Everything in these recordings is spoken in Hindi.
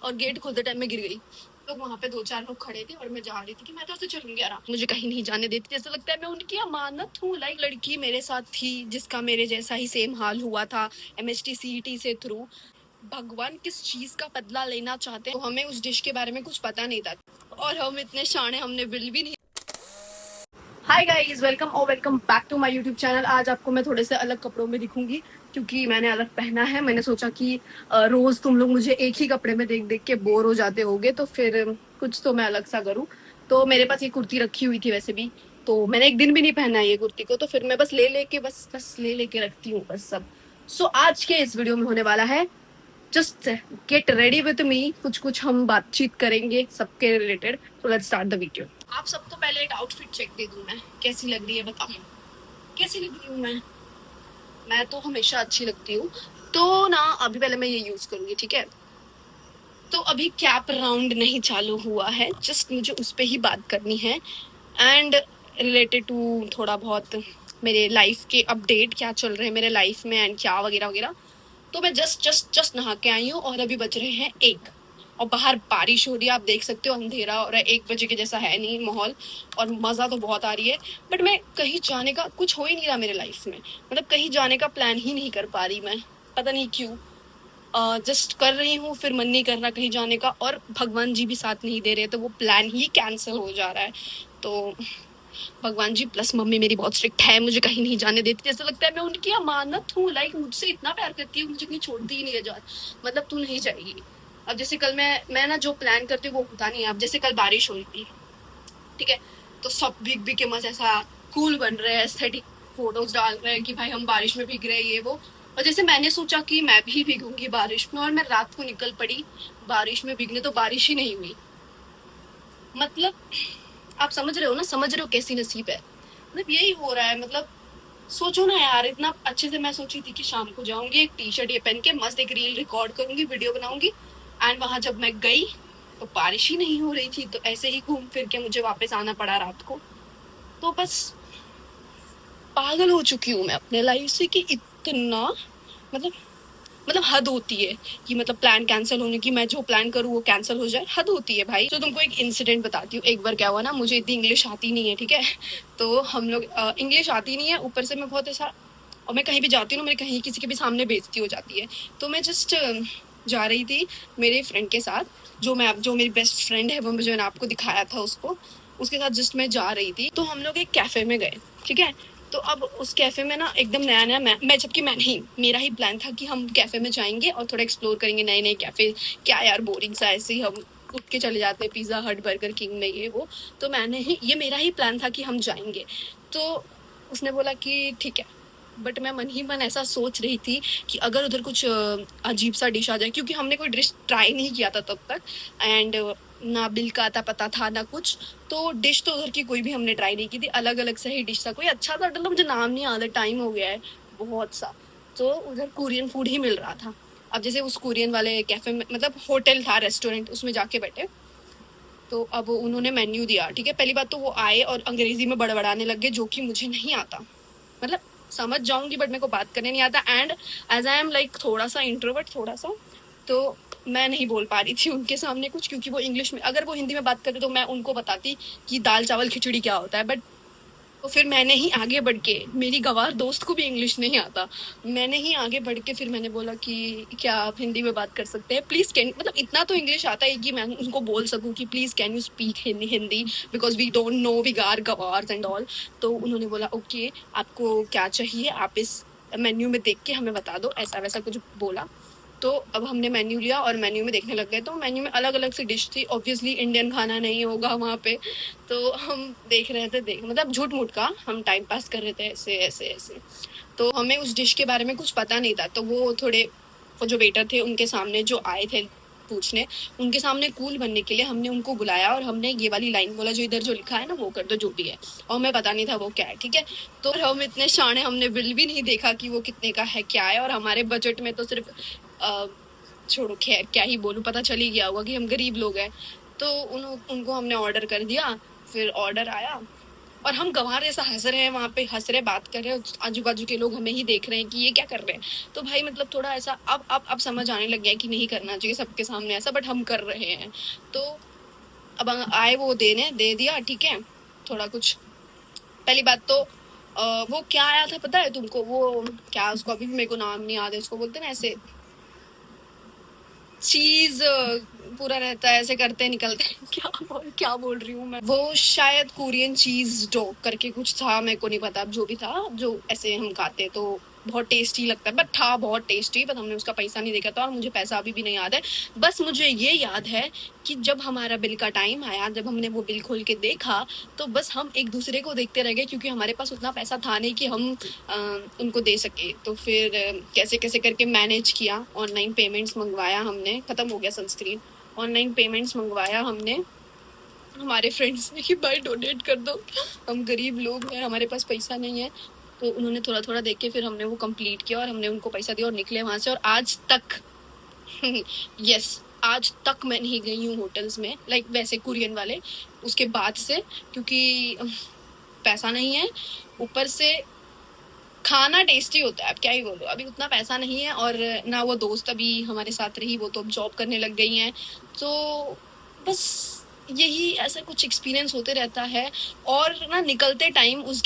और गेट खोलते टाइम में गिर गई। तो वहां पे 2-4 लोग खड़े थे और मैं जा रही थी कि मैं तो ऐसे चलूंगी आराम, मुझे कहीं नहीं जाने देती, जैसा लगता है मैं उनकी अमानत हूँ। लाइक लड़की मेरे साथ थी जिसका मेरे जैसा ही सेम हाल हुआ था एमएचटी सीईटी से थ्रू। भगवान किस चीज का बदला लेना चाहते हैं, तो हमें उस डिश के बारे में कुछ पता नहीं था और हम इतने शाणे हमने बिल भी नहीं। हाय गाइस, वेलकम और welcome back to my YouTube channel. आज आपको मैं थोड़े से अलग कपड़ों में दिखूंगी क्योंकि मैंने अलग पहना है। मैंने सोचा कि रोज तुम लोग मुझे एक ही कपड़े में देख देख के बोर हो जाते होगे, तो फिर कुछ तो मैं अलग सा करूं। तो मेरे पास ये कुर्ती रखी हुई थी वैसे भी, तो मैंने एक दिन भी नहीं पहना है ये कुर्ती को, तो फिर मैं बस ले लेके बस ले लेके रखती हूँ बस सब। सो आज के इस वीडियो में होने वाला है just get ready with me, कुछ कुछ हम बातचीत करेंगे सबके रिलेटेड। तो लेट्स स्टार्ट द वीडियो। आप सबको पहले एक आउटफिट चेक दे दूं मैं, कैसी लग रही है बताओ, कैसी लग रही हूँ मैं तो हमेशा अच्छी लगती हूँ। तो ना अभी पहले मैं ये यूज करूंगी, ठीक है। तो अभी कैप राउंड नहीं चालू हुआ है, जस्ट मुझे उस पर ही बात करनी है एंड रिलेटेड टू थोड़ा बहुत मेरे लाइफ के अपडेट, क्या चल रहे हैं मेरे लाइफ में एंड क्या वगैरह वगैरह। तो मैं जस्ट नहा के आई हूँ और अभी बज रहे हैं 1 और बाहर बारिश हो रही है, आप देख सकते हो अंधेरा हो रहा है, 1 बजे के जैसा है नहीं माहौल और मज़ा तो बहुत आ रही है। बट मैं कहीं जाने का कुछ हो ही नहीं रहा मेरे लाइफ में, मतलब कहीं जाने का प्लान ही नहीं कर पा रही मैं, पता नहीं क्यों। जस्ट कर रही हूँ फिर मन नहीं कर रहा कहीं जाने का और भगवान जी भी साथ नहीं दे रहे, तो वो प्लान ही कैंसिल हो जा रहा है। तो भगवान जी प्लस मम्मी मेरी बहुत स्ट्रिक्ट है, मुझे कहीं नहीं जाने देती, जैसा लगता है मैं उनकी अमानत हूँ। लाइक मुझसे इतना प्यार करती है, मुझे कहीं छोड़ती ही नहीं है जान, मतलब तू नहीं जाएगी। अब जैसे कल मैं ना जो प्लान करती हूँ वो होता नहीं है। अब जैसे कल बारिश हो रही थी, ठीक है, तो सब भीग भीग के मस्त ऐसा कूल बन रहे हैं, एस्थेटिक फोटोज डाल रहे हैं कि भाई हम बारिश में भीग रहे हैं ये वो। और जैसे मैंने सोचा कि मैं भी भीगूंगी बारिश में और मैं रात को निकल पड़ी बारिश में भीगने, तो बारिश ही नहीं हुई। मतलब आप समझ रहे हो ना, समझ रहे हो कैसी नसीब है, मतलब यही हो रहा है। मतलब सोचो ना यार, इतना अच्छे से मैं सोची थी कि शाम को जाऊंगी एक टी शर्ट ये पहन के मस्त एक रील रिकॉर्ड करूंगी, वीडियो बनाऊंगी एंड वहां जब मैं गई तो बारिश ही नहीं हो रही थी, तो ऐसे ही घूम फिर के मुझे वापस आना पड़ा रात को। तो बस पागल हो चुकी हूँ मैं अपने लाइफ से कि इतना मतलब मतलब हद होती है कि मतलब प्लान कैंसिल होने की, मैं जो प्लान करूँ वो कैंसिल हो जाए, हद होती है भाई। तो तुमको एक इंसिडेंट बताती हूँ। एक बार क्या हुआ ना, मुझे इतनी इंग्लिश आती नहीं है, ठीक है, तो हम लोग इंग्लिश आती नहीं है, ऊपर से मैं बहुत ऐसा, और मैं कहीं भी जाती हूँ ना, मेरे कहीं किसी के भी सामने बेइज्जती हो जाती है। तो मैं जस्ट जा रही थी मेरे फ्रेंड के साथ, जो मेरी बेस्ट फ्रेंड है, वो मुझे मैंने आपको दिखाया था उसको, उसके साथ जस्ट मैं जा रही थी। तो हम लोग एक कैफे में गए, ठीक है। तो अब उस कैफे में ना एकदम नया नया, मैं जबकि मैं नहीं, मेरा ही प्लान था कि हम कैफे में जाएंगे और थोड़ा एक्सप्लोर करेंगे नए नए कैफे। क्या यार बोरिंग सा ऐसे ही हम उठ के चले जाते हैं पिज्जा हट बर्गर किंग में ये वो। तो मैंने ही, ये मेरा ही प्लान था कि हम जाएंगे। तो उसने बोला कि ठीक है, बट मैं मन ही मन ऐसा सोच रही थी कि अगर उधर कुछ अजीब सा डिश आ जाए, क्योंकि हमने कोई डिश ट्राई नहीं किया था तब तक एंड ना बिल का आता पता था ना कुछ। तो डिश तो उधर की कोई भी हमने ट्राई नहीं की थी, अलग अलग से ही डिश था, कोई अच्छा सा, मतलब मुझे नाम नहीं याद है, टाइम हो गया है बहुत सा। तो उधर कोरियन फूड ही मिल रहा था। अब जैसे उस कोरियन वाले कैफे में, मतलब होटल था रेस्टोरेंट, उसमें जाके बैठे, तो अब उन्होंने मेन्यू दिया, ठीक है। पहली बात तो वो आए और अंग्रेजी में बड़बड़ाने लग गए, जो कि मुझे नहीं आता, मतलब समझ जाऊंगी बट मेरे को बात करने नहीं आता। And as I am like थोड़ा सा इंट्रोवर्ट, थोड़ा सा, तो मैं नहीं बोल पा रही थी उनके सामने कुछ, क्योंकि वो इंग्लिश में, अगर वो हिंदी में बात करते तो मैं उनको बताती कि दाल चावल खिचड़ी क्या होता है। बट तो फिर मैंने ही आगे बढ़ के, मेरी गवार दोस्त को भी इंग्लिश नहीं आता, मैंने ही आगे बढ़ के फिर मैंने बोला कि क्या आप हिंदी में बात कर सकते हैं प्लीज, कैन, मतलब इतना तो इंग्लिश आता है कि मैं उनको बोल सकूं कि please can you speak Hindi, because we don't know, we are गवार्स एंड ऑल। तो उन्होंने बोला ओके आपको क्या चाहिए, आप इस मेन्यू में देख के हमें बता दो, ऐसा वैसा कुछ बोला। तो अब हमने मेन्यू लिया और मेन्यू में देखने लग गए, तो मेन्यू में अलग अलग सी डिश थी, ऑब्वियसली इंडियन खाना नहीं होगा वहाँ पे। तो हम देख रहे थे, मतलब झूठ मूठ का हम टाइम पास कर रहे थे ऐसे ऐसे ऐसे। तो हमें उस डिश के बारे में कुछ पता नहीं था, तो वो थोड़े, वो जो वेटर थे उनके सामने जो आए थे पूछने, उनके सामने कूल बनने के लिए हमने उनको बुलाया और हमने ये वाली लाइन बोला जो इधर जो लिखा है ना वो कर दो जो भी है, और हमें पता नहीं था वो क्या है, ठीक है। तो हम इतने शाणे, हमने बिल भी नहीं देखा कि वो कितने का है क्या है, और हमारे बजट में तो सिर्फ छोड़ो खैर क्या ही बोलूं, पता चल ही गया होगा कि हम गरीब लोग हैं। तो उनको हमने ऑर्डर कर दिया, फिर ऑर्डर आया और हम गंवार जैसा हंस रहे हैं वहां पे, हंस रहे बात कर रहे हैं, आजू बाजू के लोग हमें ही देख रहे हैं कि ये क्या कर रहे हैं। तो भाई मतलब थोड़ा ऐसा अब समझ आने लग गया है कि नहीं करना चाहिए सबके सामने ऐसा, बट हम कर रहे हैं। तो अब आए वो देने दे दिया, ठीक है। थोड़ा कुछ पहली बात तो वो क्या आया था पता है तुमको, वो क्या उसको अभी भी मेरे को नाम नहीं याद है, उसको बोलते हैं ना ऐसे चीज पूरा रहता है ऐसे करते निकलते हैं क्या बोल रही हूँ मैं, वो शायद कोरियन चीज डो करके कुछ था, मेरे को नहीं पता, अब जो भी था, जो ऐसे हम खाते तो बहुत टेस्टी लगता है, बट था बहुत टेस्टी, बट हमने उसका पैसा नहीं देखा था और मुझे पैसा अभी भी नहीं याद है। बस मुझे ये याद है कि जब हमारा बिल का टाइम आया, जब हमने वो बिल खोल के देखा, तो बस हम एक दूसरे को देखते रह गए, क्योंकि हमारे पास उतना पैसा था नहीं कि हम उनको दे सके। तो फिर कैसे कैसे करके मैनेज किया, ऑनलाइन पेमेंट्स मंगवाया हमने, खत्म हो गया सनस्क्रीन, ऑनलाइन पेमेंट्स मंगवाया हमने हमारे फ्रेंड्स ने कि भाई डोनेट कर दो, हम गरीब लोग हैं, हमारे पास पैसा नहीं है। तो उन्होंने थोड़ा थोड़ा देख के फिर हमने वो कंप्लीट किया और हमने उनको पैसा दिया और निकले वहां से। और आज तक यस आज तक मैं नहीं गई हूँ होटल्स में, लाइक वैसे कुरियन वाले, उसके बाद से, क्योंकि पैसा नहीं है, ऊपर से खाना टेस्टी होता है, अब क्या ही बोलो, अभी उतना पैसा नहीं है, और ना वो दोस्त अभी हमारे साथ रही, वो तो अब जॉब करने लग गई हैं। तो बस यही ऐसा कुछ एक्सपीरियंस होते रहता है। और ना निकलते टाइम उस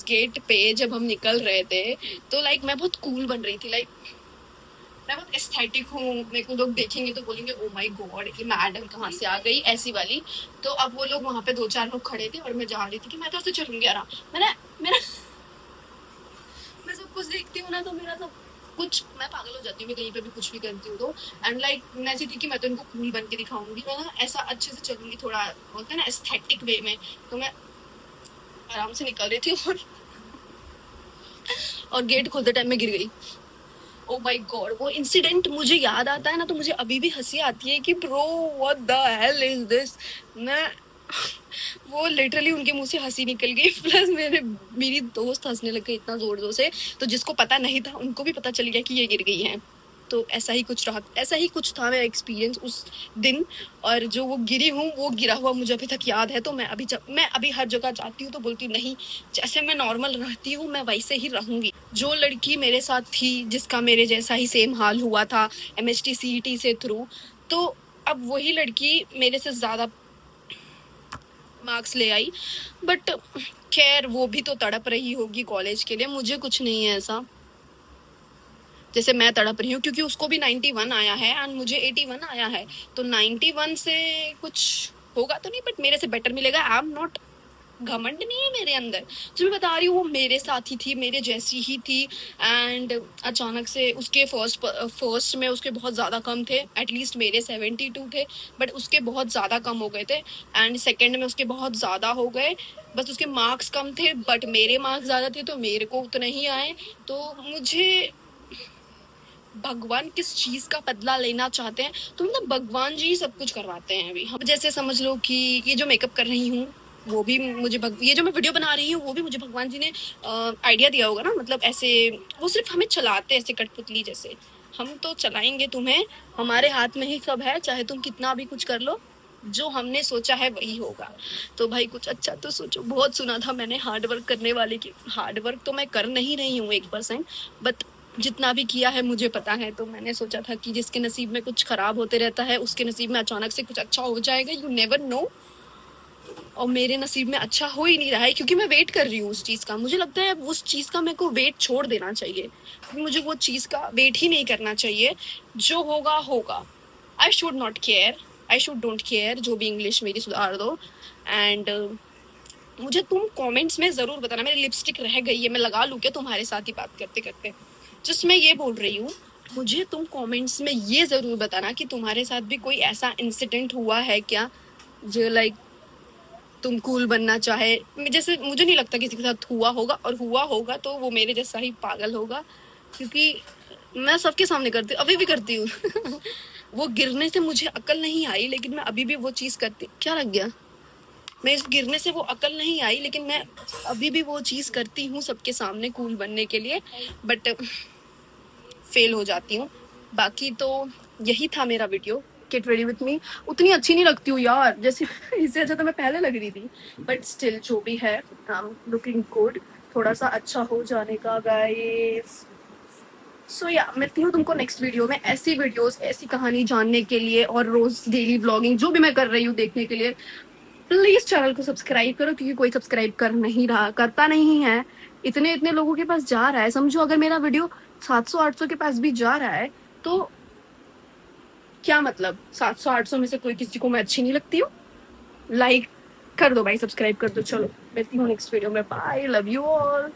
गेट पे जब हम निकल रहे थे, तो लाइक मैं बहुत कूल बन रही थी, लाइक मैं बहुत एस्थेटिक हूँ, मेरे को लोग देखेंगे तो बोलेंगे ओ माय गॉड ये मैडम कहाँ से आ गई, ऐसी वाली। तो अब वो लोग वहां पे 2-4 लोग खड़े थे और मैं जा रही थी कि मैं तो उससे चलूंगी यार, मैंने मेरा मैं सब कुछ देखती हूँ ना, तो मेरा तो कुछ, मैं पागल हो जाती हूँ, मैं कहीं पे भी कुछ भी करती हूँ तो। एंड लाइक मैं ऐसी थी कि मैं तो इनको कूल बन के दिखाऊंगी, मैं ना ऐसा अच्छे से चलूंगी, थोड़ा बोलते हैं ना एस्थेटिक वे में। तो मैं आराम से निकल रही थी और गेट खोलते टाइम में गिर गई। ओ माय गॉड, वो इंसिडेंट मुझे याद आता है ना, तो मुझे अभी भी हंसी आती है कि bro what the hell is this. मैं वो लिटरली उनके मुंह से हंसी निकल गई, प्लस मेरी दोस्त हंसने लग गई इतना जोर जोर से, तो जिसको पता नहीं था उनको भी पता चल गया कि ये गिर गई है। तो ऐसा ही कुछ था मेरा एक्सपीरियंस उस दिन। और जो वो गिरी हूँ, वो गिरा हुआ मुझे अभी तक याद है। तो मैं अभी हर जगह जाती हूँ तो बोलती हूँ नहीं, जैसे मैं नॉर्मल रहती हूँ मैं वैसे ही रहूंगी। जो लड़की मेरे साथ थी, जिसका मेरे जैसा ही सेम हाल हुआ था MHT CET से थ्रू, तो अब वही लड़की मेरे से ज्यादा मार्क्स ले आई। बट खैर वो भी तो तड़प रही होगी कॉलेज के लिए, मुझे कुछ नहीं है ऐसा जैसे मैं तड़प रही हूँ, क्योंकि उसको भी 91 आया है एंड मुझे 81 आया है। तो 91 से कुछ होगा तो नहीं, बट मेरे से बेटर मिलेगा। आई एम नॉट, घमंड नहीं है मेरे अंदर, जो मैं बता रही हूँ वो मेरे साथ ही थी, मेरे जैसी ही थी। एंड अचानक से उसके फर्स्ट में उसके बहुत ज़्यादा कम थे, एटलीस्ट मेरे 72 थे, बट उसके बहुत ज़्यादा कम हो गए थे। एंड सेकेंड में उसके बहुत ज़्यादा हो गए, बस उसके मार्क्स कम थे बट मेरे मार्क्स ज़्यादा थे, तो मेरे को उतने ही आए। तो मुझे भगवान किस चीज का बदला लेना चाहते हैं, तो मतलब भगवान जी सब कुछ करवाते हैं। अभी हम जैसे समझ लो कि ये जो मेकअप कर रही हूँ वो भी मुझे ये जो मैं वीडियो बना रही हूँ वो भी मुझे भगवान जी ने आइडिया दिया होगा ना, मतलब ऐसे वो सिर्फ हमें चलाते ऐसे कठपुतली जैसे, हम तो चलाएंगे तुम्हें, हमारे हाथ में ही सब है, चाहे तुम कितना भी कुछ कर लो, जो हमने सोचा है वही होगा। तो भाई कुछ अच्छा तो सोचो। बहुत सुना था मैंने हार्ड वर्क करने वाले की, हार्ड वर्क तो मैं कर नहीं रही हूँ 1%, बट जितना भी किया है मुझे पता है। तो मैंने सोचा था कि जिसके नसीब में कुछ खराब होते रहता है उसके नसीब में अचानक से कुछ अच्छा हो जाएगा, यू नेवर नो। और मेरे नसीब में अच्छा हो ही नहीं रहा है, क्योंकि मैं वेट कर रही हूँ उस चीज का। मुझे लगता है उस चीज का मेरे को वेट छोड़ देना चाहिए, मुझे वो चीज का वेट ही नहीं करना चाहिए, जो होगा होगा। I should not care, I should don't care, जो भी इंग्लिश मेरी सुधार दो। एंड मुझे तुम कमेंट्स में जरूर बताना, मेरी लिपस्टिक रह गई है, मैं लगा लूँ क्या तुम्हारे साथ ही बात करते करते। जस्ट मैं ये बोल रही हूँ, मुझे तुम कमेंट्स में ये जरूर बताना कि तुम्हारे साथ भी कोई ऐसा इंसिडेंट हुआ है क्या, जो लाइक तुम कूल बनना चाहे। जैसे मुझे नहीं लगता किसी के साथ हुआ होगा, और हुआ होगा तो वो मेरे जैसा ही पागल होगा, क्योंकि मैं सबके सामने करती हूँ, अभी भी करती हूँ वो गिरने से मुझे अकल नहीं आई, लेकिन मैं अभी भी वो चीज करती, क्या लग गया, मैं इस गिरने से वो अकल नहीं आई, लेकिन मैं अभी भी वो चीज करती हूँ सबके सामने कूल बनने के लिए, बट फेल हो जाती हूँ। बाकी तो यही था मेरा video. Get ready with me उतनी अच्छी नहीं लगती हूँ यार, जैसे इससे अच्छा तो मैं पहले लग रही थी, बट स्टिल जो भी है आई एम लुकिंग गुड, थोड़ा सा अच्छा हो जाने का गाइस। सो या मिलती हूँ तुमको नेक्स्ट वीडियो में, ऐसी वीडियोस ऐसी कहानी जानने के लिए और रोज डेली व्लॉगिंग जो भी मैं कर रही हूँ देखने के लिए। प्लीज चैनल को सब्सक्राइब करो, क्योंकि कोई सब्सक्राइब कर नहीं रहा, करता नहीं है। इतने इतने लोगों के पास जा रहा है, समझो अगर मेरा वीडियो 700-800 के पास भी जा रहा है तो क्या मतलब 700-800 में से कोई किसी को मैं अच्छी नहीं लगती हूँ? लाइक कर दो भाई, सब्सक्राइब कर दो। चलो मिलती हूँ नेक्स्ट वीडियो में, बाय, लव यू ऑल।